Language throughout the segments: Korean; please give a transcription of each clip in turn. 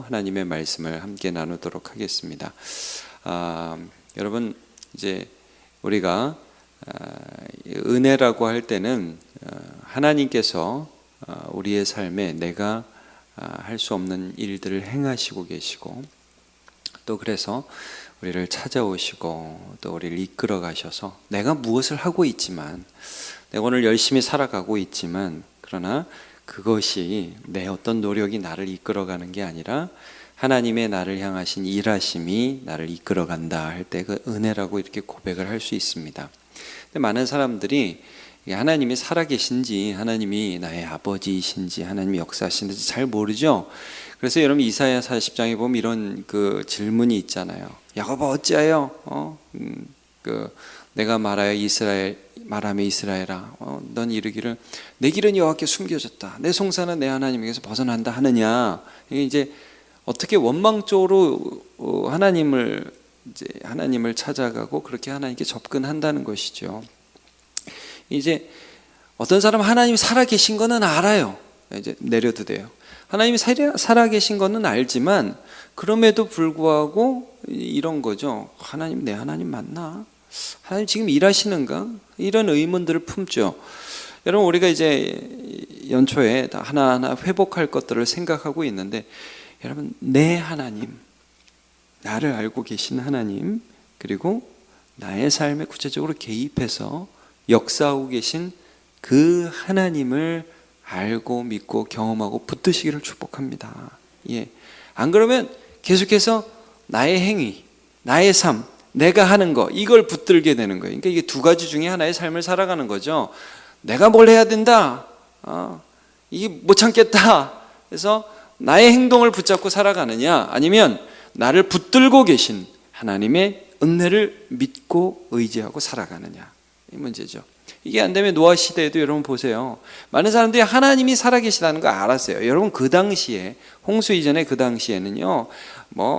하나님의 말씀을 함께 나누도록 하겠습니다. 여러분, 이제 우리가 은혜라고 할 때는 하나님께서 우리의 삶에 내가 할 수 없는 일들을 행하시고 계시고, 또 그래서 우리를 찾아오시고 또 우리를 이끌어 가셔서 내가 무엇을 하고 있지만, 내가 오늘 열심히 살아가고 있지만, 그러나 그것이 내 어떤 노력이 나를 이끌어가는 게 아니라 하나님의 나를 향하신 일하심이 나를 이끌어간다 할 때 그 은혜라고 이렇게 고백을 할 수 있습니다. 근데 많은 사람들이 하나님이 살아계신지, 하나님이 나의 아버지이신지, 하나님이 역사하시는지 잘 모르죠. 그래서 여러분, 이사야 40장에 보면 이런 그 질문이 있잖아요. 야곱아 어찌하여 내가 말하며 이스라엘아, 넌 이르기를 내 길은 여호와께 숨겨졌다, 내 송사는 내 하나님에게서 벗어난다 하느냐. 이게 이제 어떻게 원망적으로 하나님을 찾아가고 그렇게 하나님께 접근한다는 것이죠. 이제 어떤 사람은 하나님이 살아계신 거는 알아요. 이제 내려도 돼요. 하나님이 살아계신 거는 알지만 그럼에도 불구하고 이런 거죠. 하나님, 내 하나님 맞나? 하나님 지금 일하시는가? 이런 의문들을 품죠. 여러분, 우리가 이제 연초에 하나하나 회복할 것들을 생각하고 있는데, 여러분, 내 하나님, 나를 알고 계신 하나님, 그리고 나의 삶에 구체적으로 개입해서 역사하고 계신 그 하나님을 알고 믿고 경험하고 붙드시기를 축복합니다. 예. 안 그러면 계속해서 나의 행위, 나의 삶, 내가 하는 거, 이걸 붙들게 되는 거예요. 그러니까 이게 두 가지 중에 하나의 삶을 살아가는 거죠. 내가 뭘 해야 된다, 이게 못 참겠다, 그래서 나의 행동을 붙잡고 살아가느냐, 아니면 나를 붙들고 계신 하나님의 은혜를 믿고 의지하고 살아가느냐, 이 문제죠. 이게 안 되면 노아 시대에도 여러분 보세요. 많은 사람들이 하나님이 살아계시다는 거 알았어요. 여러분, 그 당시에, 홍수 이전에 그 당시에는요,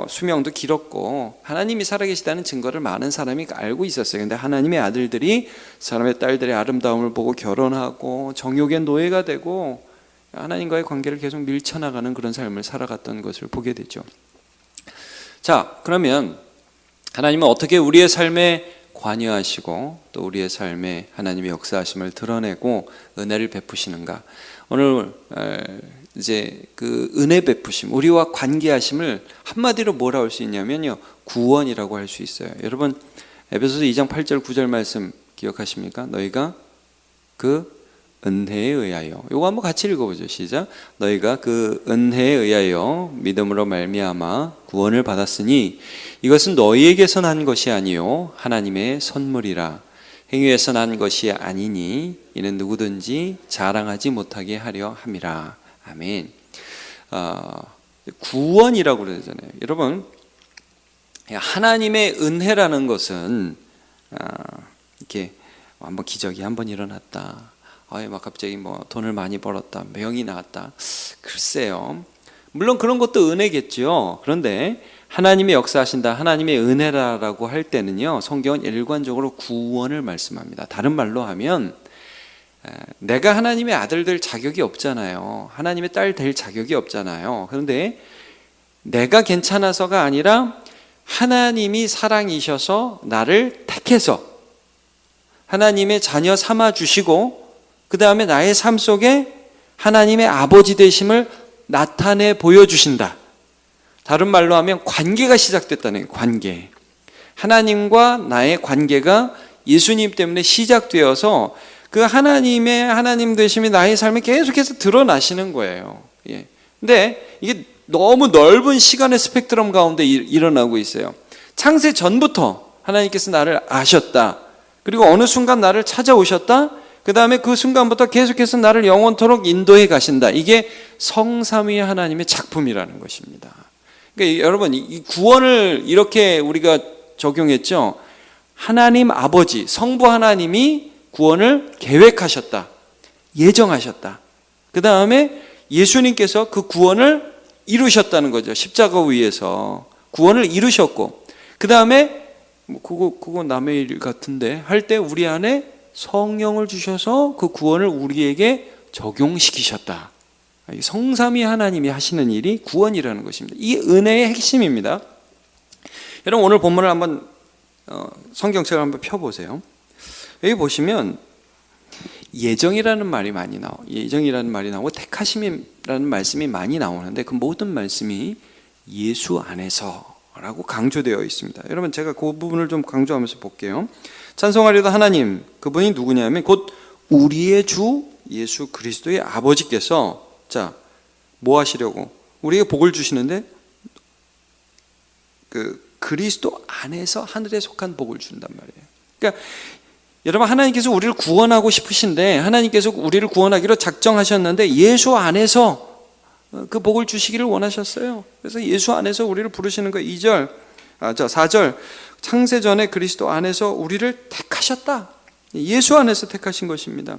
수명도 길었고 하나님이 살아계시다는 증거를 많은 사람이 알고 있었어요. 근데 하나님의 아들들이 사람의 딸들의 아름다움을 보고 결혼하고 정욕의 노예가 되고 하나님과의 관계를 계속 밀쳐나가는 그런 삶을 살아갔던 것을 보게 되죠. 자, 그러면 하나님은 어떻게 우리의 삶에 관여하시고 또 우리의 삶에 하나님의 역사하심을 드러내고 은혜를 베푸시는가? 오늘 이제 그 은혜 베푸심, 우리와 관계하심을 한마디로 뭐라 할 수 있냐면요, 구원이라고 할 수 있어요. 여러분, 에베소서 2장 8절 9절 말씀 기억하십니까? 너희가 그 은혜에 의하여, 이거 한번 같이 읽어보죠. 시작. 너희가 그 은혜에 의하여 믿음으로 말미암아 구원을 받았으니 이것은 너희에게서 난 것이 아니요 하나님의 선물이라. 행위에서 난 것이 아니니 이는 누구든지 자랑하지 못하게 하려 함이라. 아멘. 구원이라고 그러잖아요. 여러분, 하나님의 은혜라는 것은 이렇게 한번 기적이 한번 일어났다, 막 갑자기 돈을 많이 벌었다, 명이 나왔다, 글쎄요, 물론 그런 것도 은혜겠죠. 그런데 하나님이 역사하신다, 하나님의 은혜라고 할 때는요, 성경은 일관적으로 구원을 말씀합니다. 다른 말로 하면 내가 하나님의 아들 될 자격이 없잖아요. 하나님의 딸 될 자격이 없잖아요. 그런데 내가 괜찮아서가 아니라 하나님이 사랑이셔서 나를 택해서 하나님의 자녀 삼아 주시고, 그 다음에 나의 삶 속에 하나님의 아버지 되심을 나타내 보여주신다. 다른 말로 하면 관계가 시작됐다는 거예요. 관계. 하나님과 나의 관계가 예수님 때문에 시작되어서 그 하나님 되심이 나의 삶에 계속해서 드러나시는 거예요. 예. 근데 이게 너무 넓은 시간의 스펙트럼 가운데 일어나고 있어요. 창세 전부터 하나님께서 나를 아셨다. 그리고 어느 순간 나를 찾아오셨다. 그 다음에 그 순간부터 계속해서 나를 영원토록 인도해 가신다. 이게 성삼위 하나님의 작품이라는 것입니다. 그러니까 여러분, 이 구원을 이렇게 우리가 적용했죠. 하나님 아버지, 성부 하나님이 구원을 계획하셨다, 예정하셨다. 그 다음에 예수님께서 그 구원을 이루셨다는 거죠. 십자가 위에서 구원을 이루셨고, 그 다음에 그거 남의 일 같은데 할 때 우리 안에 성령을 주셔서 그 구원을 우리에게 적용시키셨다. 성삼위 하나님이 하시는 일이 구원이라는 것입니다. 이 은혜의 핵심입니다. 여러분 오늘 본문을 한번 성경책을 한번 펴보세요. 여기 보시면 예정이라는 말이 많이 예정이라는 말이 나오고 택하심이라는 말씀이 많이 나오는데 그 모든 말씀이 예수 안에서라고 강조되어 있습니다. 여러분 제가 그 부분을 좀 강조하면서 볼게요. 찬송하려다 하나님, 그분이 누구냐면 곧 우리의 주 예수 그리스도의 아버지께서 자, 뭐 하시려고? 우리에게 복을 주시는데 그리스도 안에서 하늘에 속한 복을 준단 말이에요. 그러니까 여러분 하나님께서 우리를 구원하고 싶으신데 하나님께서 우리를 구원하기로 작정하셨는데 예수 안에서 그 복을 주시기를 원하셨어요. 그래서 예수 안에서 우리를 부르시는 거예요. 4절 창세전에 그리스도 안에서 우리를 택하셨다. 예수 안에서 택하신 것입니다.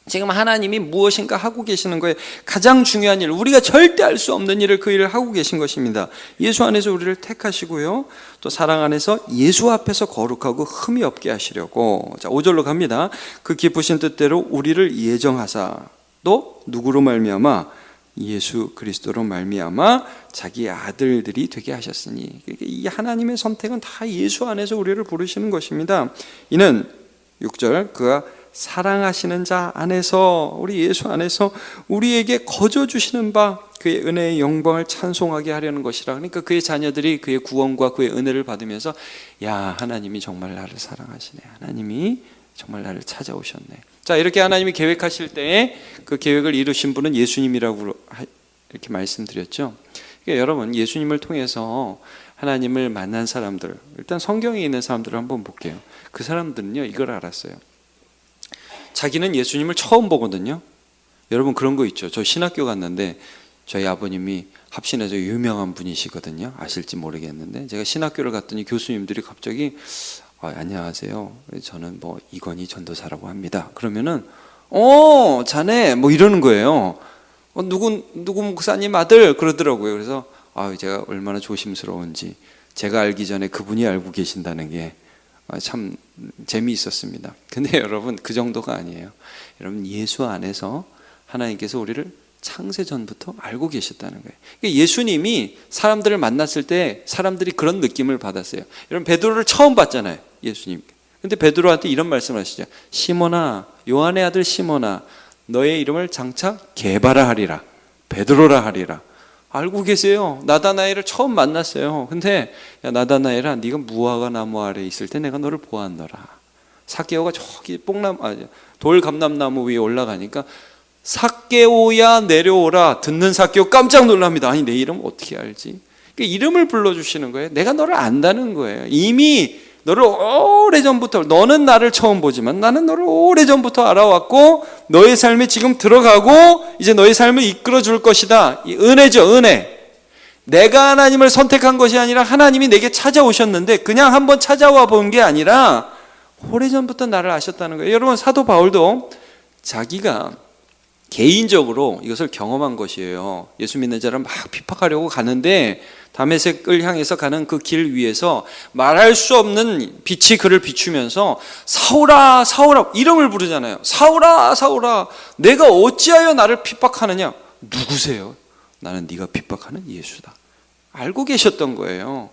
지금 하나님이 무엇인가 하고 계시는 거예요. 가장 중요한 일, 우리가 절대 할 수 없는 일을 그 일을 하고 계신 것입니다. 예수 안에서 우리를 택하시고요. 또 사랑 안에서 예수 앞에서 거룩하고 흠이 없게 하시려고. 자, 5절로 갑니다. 그 기쁘신 뜻대로 우리를 예정하사 또 누구로 말미암아 예수 그리스도로 말미암아 자기 아들들이 되게 하셨으니. 이 하나님의 선택은 다 예수 안에서 우리를 부르시는 것입니다. 이는 6절 그가 사랑하시는 자 안에서 우리 예수 안에서 우리에게 거저 주시는 바 그의 은혜의 영광을 찬송하게 하려는 것이라. 그러니까 그의 자녀들이 그의 구원과 그의 은혜를 받으면서 야 하나님이 정말 나를 사랑하시네, 하나님이 정말 나를 찾아오셨네. 자, 이렇게 하나님이 계획하실 때에 그 계획을 이루신 분은 예수님이라고 이렇게 말씀드렸죠. 그러니까 여러분 예수님을 통해서 하나님을 만난 사람들, 일단 성경에 있는 사람들을 한번 볼게요. 그 사람들은요 이걸 알았어요. 자기는 예수님을 처음 보거든요. 여러분 그런 거 있죠. 저 신학교 갔는데 저희 아버님이 합신에서 유명한 분이시거든요. 아실지 모르겠는데 제가 신학교를 갔더니 교수님들이 갑자기 안녕하세요, 저는 뭐 이건희 전도사라고 합니다. 그러면은 자네 뭐 이러는 거예요. 누구 목사님 아들 그러더라고요. 그래서 제가 얼마나 조심스러운지 제가 알기 전에 그분이 알고 계신다는 게 참 재미있었습니다. 근데 여러분 그 정도가 아니에요. 여러분 예수 안에서 하나님께서 우리를 창세전부터 알고 계셨다는 거예요. 그러니까 예수님이 사람들을 만났을 때 사람들이 그런 느낌을 받았어요. 여러분 베드로를 처음 봤잖아요, 예수님. 근데 베드로한테 이런 말씀을 하시죠. 시몬아, 요한의 아들 시몬아, 너의 이름을 장차 게바라 하리라, 베드로라 하리라. 알고 계세요. 나다나엘을 처음 만났어요. 근데 야 나다나엘아, 네가 무화과 나무 아래에 있을 때 내가 너를 보았노라. 삭개오가 저기 돌 감람나무 위에 올라가니까 삭개오야 내려오라. 듣는 삭개오 깜짝 놀랍니다. 아니 내 이름 어떻게 알지? 그러니까 이름을 불러주시는 거예요. 내가 너를 안다는 거예요. 이미 너를 오래전부터, 너는 나를 처음 보지만 나는 너를 오래전부터 알아왔고 너의 삶에 지금 들어가고 이제 너의 삶을 이끌어 줄 것이다. 이 은혜죠, 은혜. 내가 하나님을 선택한 것이 아니라 하나님이 내게 찾아오셨는데 그냥 한번 찾아와 본 게 아니라 오래전부터 나를 아셨다는 거예요. 여러분 사도 바울도 자기가 개인적으로 이것을 경험한 것이에요. 예수 믿는 자를 막 비박하려고 가는데 다메섹을 향해서 가는 그 길 위에서 말할 수 없는 빛이 그를 비추면서 사울아 사울아 이름을 부르잖아요. 사울아 사울아 내가 어찌하여 나를 핍박하느냐. 누구세요? 나는 네가 핍박하는 예수다. 알고 계셨던 거예요.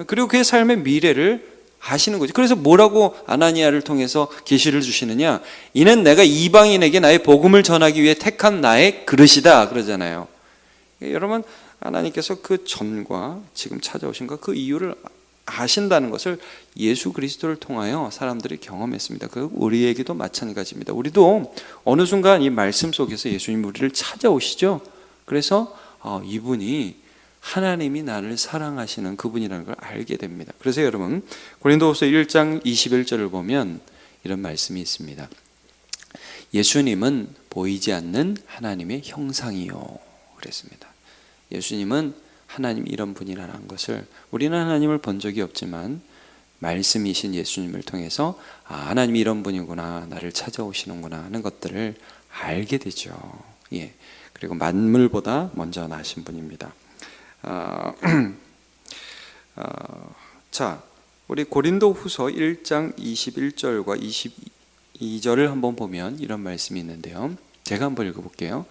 그리고 그의 삶의 미래를 아시는 거죠. 그래서 뭐라고 아나니아를 통해서 계시를 주시느냐. 이는 내가 이방인에게 나의 복음을 전하기 위해 택한 나의 그릇이다 그러잖아요. 여러분 하나님께서 그 전과 지금 찾아오신 그 이유를 아신다는 것을 예수 그리스도를 통하여 사람들이 경험했습니다. 그 우리에게도 마찬가지입니다. 우리도 어느 순간 이 말씀 속에서 예수님 우리를 찾아오시죠. 그래서 이분이 하나님이 나를 사랑하시는 그분이라는 걸 알게 됩니다. 그래서 여러분 고린도후서 1장 21절을 보면 이런 말씀이 있습니다. 예수님은 보이지 않는 하나님의 형상이요 그랬습니다. 예수님은 하나님 이런 분이라는 것을 우리는 하나님을 본 적이 없지만 말씀이신 예수님을 통해서 하나님이 이런 분이구나, 나를 찾아오시는구나 하는 것들을 알게 되죠. 예. 그리고 만물보다 먼저 나신 분입니다. 자, 우리 고린도후서 1장 21절과 22절을 한번 보면 이런 말씀이 있는데요. 제가 한번 읽어볼게요.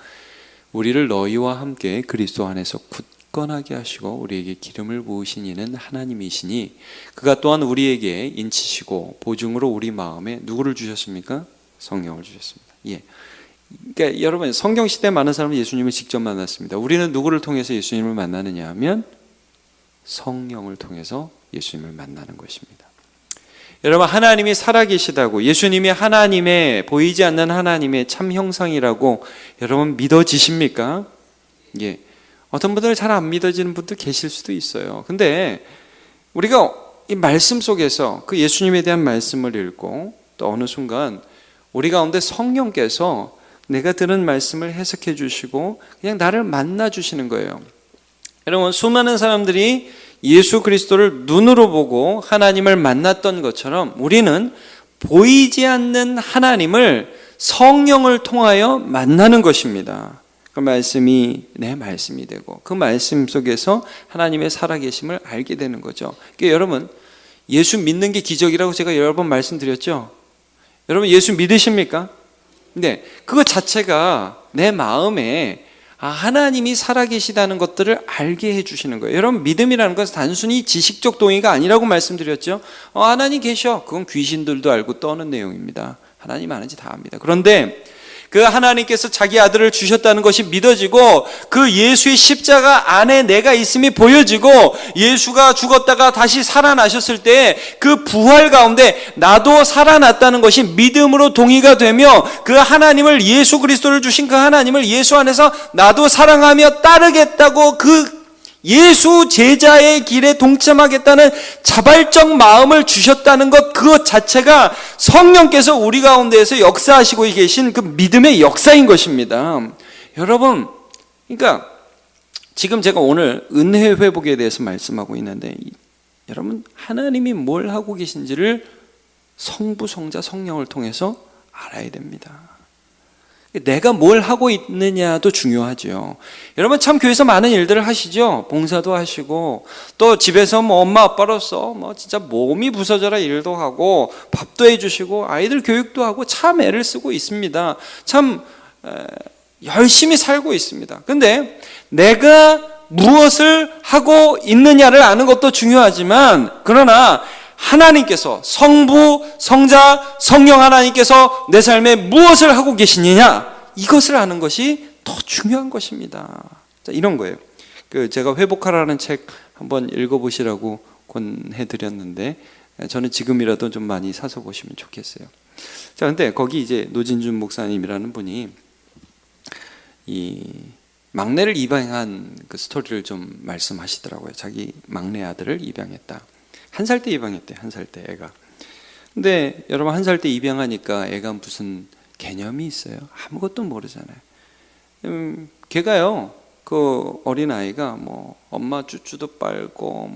우리를 너희와 함께 그리스도 안에서 굳건하게 하시고 우리에게 기름을 부으신 이는 하나님이시니 그가 또한 우리에게 인치시고 보증으로 우리 마음에 누구를 주셨습니까? 성령을 주셨습니다. 예. 그러니까 여러분, 성경 시대 많은 사람은 예수님을 직접 만났습니다. 우리는 누구를 통해서 예수님을 만나느냐 하면 성령을 통해서 예수님을 만나는 것입니다. 여러분, 하나님이 살아계시다고, 예수님이 하나님의, 보이지 않는 하나님의 참 형상이라고 여러분 믿어지십니까? 예. 어떤 분들은 잘 안 믿어지는 분들 계실 수도 있어요. 근데 우리가 이 말씀 속에서 그 예수님에 대한 말씀을 읽고 또 어느 순간 우리 가운데 성령께서 내가 들은 말씀을 해석해 주시고 그냥 나를 만나 주시는 거예요. 여러분, 수많은 사람들이 예수 그리스도를 눈으로 보고 하나님을 만났던 것처럼 우리는 보이지 않는 하나님을 성령을 통하여 만나는 것입니다. 그 말씀이 내 말씀이 되고 그 말씀 속에서 하나님의 살아계심을 알게 되는 거죠. 그러니까 여러분, 예수 믿는 게 기적이라고 제가 여러 번 말씀드렸죠. 여러분, 예수 믿으십니까? 근데 그것 자체가 내 마음에 하나님이 살아계시다는 것들을 알게 해주시는 거예요. 여러분, 믿음이라는 것은 단순히 지식적 동의가 아니라고 말씀드렸죠. 하나님 계셔. 그건 귀신들도 알고 떠는 내용입니다. 하나님 아는지 다 압니다. 그런데 그 하나님께서 자기 아들을 주셨다는 것이 믿어지고 그 예수의 십자가 안에 내가 있음이 보여지고 예수가 죽었다가 다시 살아나셨을 때 그 부활 가운데 나도 살아났다는 것이 믿음으로 동의가 되며 그 하나님을, 예수 그리스도를 주신 그 하나님을 예수 안에서 나도 사랑하며 따르겠다고 그 예수 제자의 길에 동참하겠다는 자발적 마음을 주셨다는 것, 그것 자체가 성령께서 우리 가운데에서 역사하시고 계신 그 믿음의 역사인 것입니다. 여러분, 그러니까 지금 제가 오늘 은혜 회복에 대해서 말씀하고 있는데, 여러분, 하나님이 뭘 하고 계신지를 성부, 성자, 성령을 통해서 알아야 됩니다. 내가 뭘 하고 있느냐도 중요하죠. 여러분, 참 교회에서 많은 일들을 하시죠. 봉사도 하시고 또 집에서 엄마 아빠로서 진짜 몸이 부서져라 일도 하고 밥도 해주시고 아이들 교육도 하고 참 애를 쓰고 있습니다. 참 열심히 살고 있습니다. 근데 내가 무엇을 하고 있느냐를 아는 것도 중요하지만, 그러나 하나님께서, 성부, 성자, 성령 하나님께서 내 삶에 무엇을 하고 계시느냐, 이것을 아는 것이 더 중요한 것입니다. 자, 이런 거예요. 제가 회복하라는 책 한번 읽어보시라고 권해드렸는데, 저는 지금이라도 좀 많이 사서 보시면 좋겠어요. 자, 근데 거기 이제 노진준 목사님이라는 분이 이 막내를 입양한 그 스토리를 좀 말씀하시더라고요. 자기 막내 아들을 입양했다. 1살 때 입양했대. 1살 때 애가. 근데 여러분, 1살 때 입양하니까 애가 무슨 개념이 있어요? 아무것도 모르잖아요. 걔가요, 그 어린아이가 엄마 쭈쭈도 빨고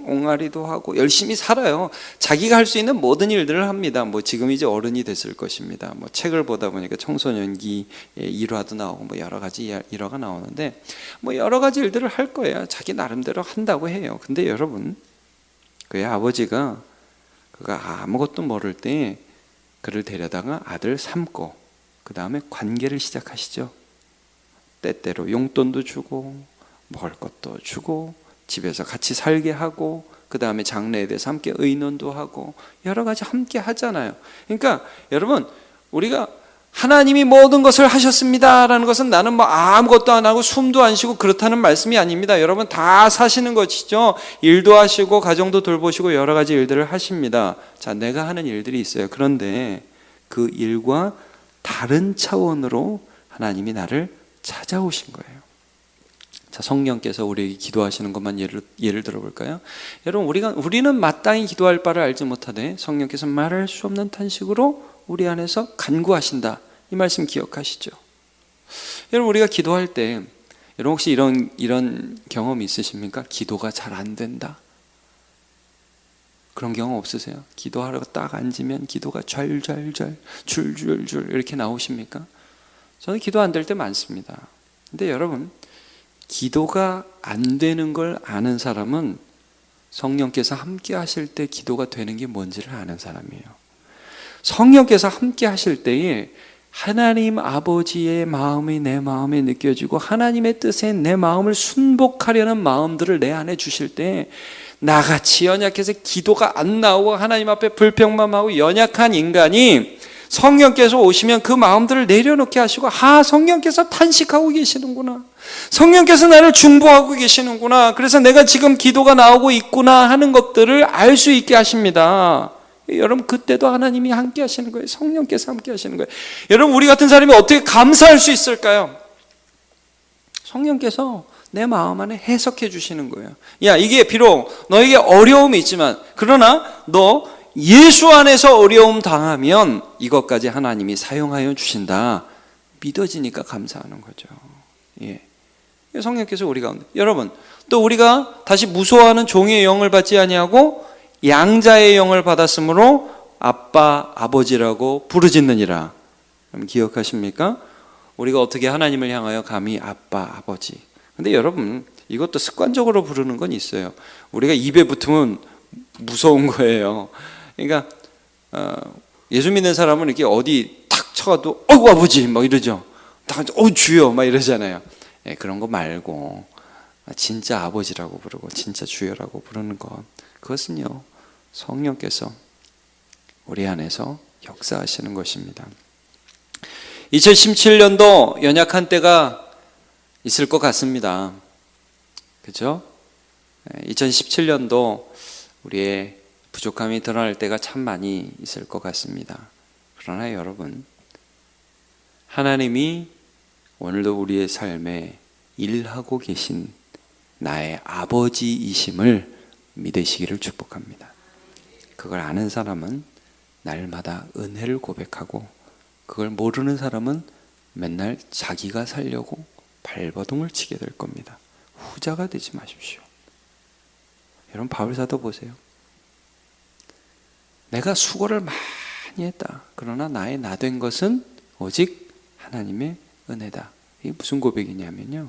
옹알이도 하고 열심히 살아요. 자기가 할 수 있는 모든 일들을 합니다. 지금 이제 어른이 됐을 것입니다. 책을 보다 보니까 청소년기 일화도 나오고 여러 가지 일화가 나오는데 여러 가지 일들을 할 거예요. 자기 나름대로 한다고 해요. 근데 여러분, 그의 아버지가 그가 아무것도 모를 때 그를 데려다가 아들 삼고 그 다음에 관계를 시작하시죠. 때때로 용돈도 주고 먹을 것도 주고 집에서 같이 살게 하고 그 다음에 장래에 대해서 함께 의논도 하고 여러 가지 함께 하잖아요. 그러니까 여러분, 우리가 하나님이 모든 것을 하셨습니다라는 것은 나는 아무것도 안 하고 숨도 안 쉬고 그렇다는 말씀이 아닙니다. 여러분, 다 사시는 것이죠. 일도 하시고 가정도 돌보시고 여러 가지 일들을 하십니다. 자, 내가 하는 일들이 있어요. 그런데 그 일과 다른 차원으로 하나님이 나를 찾아오신 거예요. 자, 성령께서 우리에게 기도하시는 것만 예를 들어볼까요? 여러분, 우리는 마땅히 기도할 바를 알지 못하되 성령께서 말할 수 없는 탄식으로 우리 안에서 간구하신다. 이 말씀 기억하시죠? 여러분, 우리가 기도할 때 여러분 혹시 이런 경험이 있으십니까? 기도가 잘 안 된다. 그런 경험 없으세요? 기도하러 딱 앉으면 기도가 줄줄줄 이렇게 나오십니까? 저는 기도 안 될 때 많습니다. 근데 여러분, 기도가 안 되는 걸 아는 사람은 성령께서 함께 하실 때 기도가 되는 게 뭔지를 아는 사람이에요. 성령께서 함께 하실 때에 하나님 아버지의 마음이 내 마음에 느껴지고 하나님의 뜻에 내 마음을 순복하려는 마음들을 내 안에 주실 때 나같이 연약해서 기도가 안 나오고 하나님 앞에 불평만하고 연약한 인간이 성령께서 오시면 그 마음들을 내려놓게 하시고 성령께서 탄식하고 계시는구나, 성령께서 나를 중보하고 계시는구나, 그래서 내가 지금 기도가 나오고 있구나 하는 것들을 알 수 있게 하십니다. 여러분, 그때도 하나님이 함께 하시는 거예요. 성령께서 함께 하시는 거예요. 여러분, 우리 같은 사람이 어떻게 감사할 수 있을까요? 성령께서 내 마음 안에 해석해 주시는 거예요. 야, 이게 비록 너에게 어려움이 있지만, 그러나 너 예수 안에서 어려움 당하면 이것까지 하나님이 사용하여 주신다. 믿어지니까 감사하는 거죠. 예. 성령께서 우리 가운데, 여러분, 또 우리가 다시 무소하는 종의 영을 받지 아니하고 양자의 영을 받았으므로 아빠, 아버지라고 부르짖느니라. 그럼 기억하십니까? 우리가 어떻게 하나님을 향하여 감히 아빠, 아버지. 근데 여러분, 이것도 습관적으로 부르는 건 있어요. 우리가 입에 붙으면 무서운 거예요. 그러니까 예수 믿는 사람은 이렇게 어디 탁 쳐가도 어이구 아버지 막 이러죠. 딱 주여 막 이러잖아요. 예, 그런 거 말고 진짜 아버지라고 부르고 진짜 주여라고 부르는 것, 그것은요 성령께서 우리 안에서 역사하시는 것입니다. 2017년도 연약한 때가 있을 것 같습니다. 그렇죠? 2017년도 우리의 부족함이 드러날 때가 참 많이 있을 것 같습니다. 그러나 여러분, 하나님이 오늘도 우리의 삶에 일하고 계신 나의 아버지이심을 믿으시기를 축복합니다. 그걸 아는 사람은 날마다 은혜를 고백하고, 그걸 모르는 사람은 맨날 자기가 살려고 발버둥을 치게 될 겁니다. 후자가 되지 마십시오. 여러분, 바울사도 보세요. 내가 수고를 많이 했다. 그러나 나의 나 된 것은 오직 하나님의 은혜다. 이게 무슨 고백이냐면요,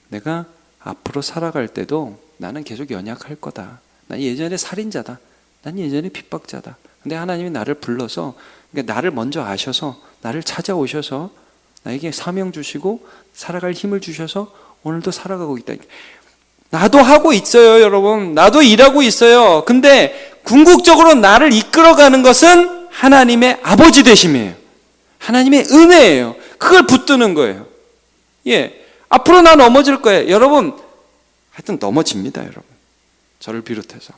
내가 앞으로 살아갈 때도 나는 계속 연약할 거다. 난 예전에 살인자다. 난 예전에 핍박자다. 근데 하나님이 나를 불러서, 그러니까 나를 먼저 아셔서 나를 찾아오셔서 나에게 사명 주시고 살아갈 힘을 주셔서 오늘도 살아가고 있다. 나도 하고 있어요, 여러분. 나도 일하고 있어요. 근데 궁극적으로 나를 이끌어가는 것은 하나님의 아버지 되심이에요. 하나님의 은혜예요. 그걸 붙드는 거예요. 예, 앞으로 나 넘어질 거예요. 여러분, 하여튼 넘어집니다, 여러분. 저를 비롯해서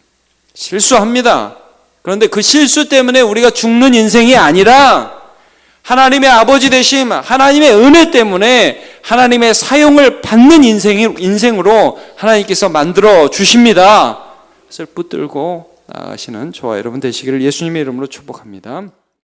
실수합니다. 그런데 그 실수 때문에 우리가 죽는 인생이 아니라 하나님의 아버지 되심, 하나님의 은혜 때문에 하나님의 사용을 받는 인생으로 하나님께서 만들어 주십니다. 그것을 붙들고 나아가시는 저와 여러분 되시기를 예수님의 이름으로 축복합니다.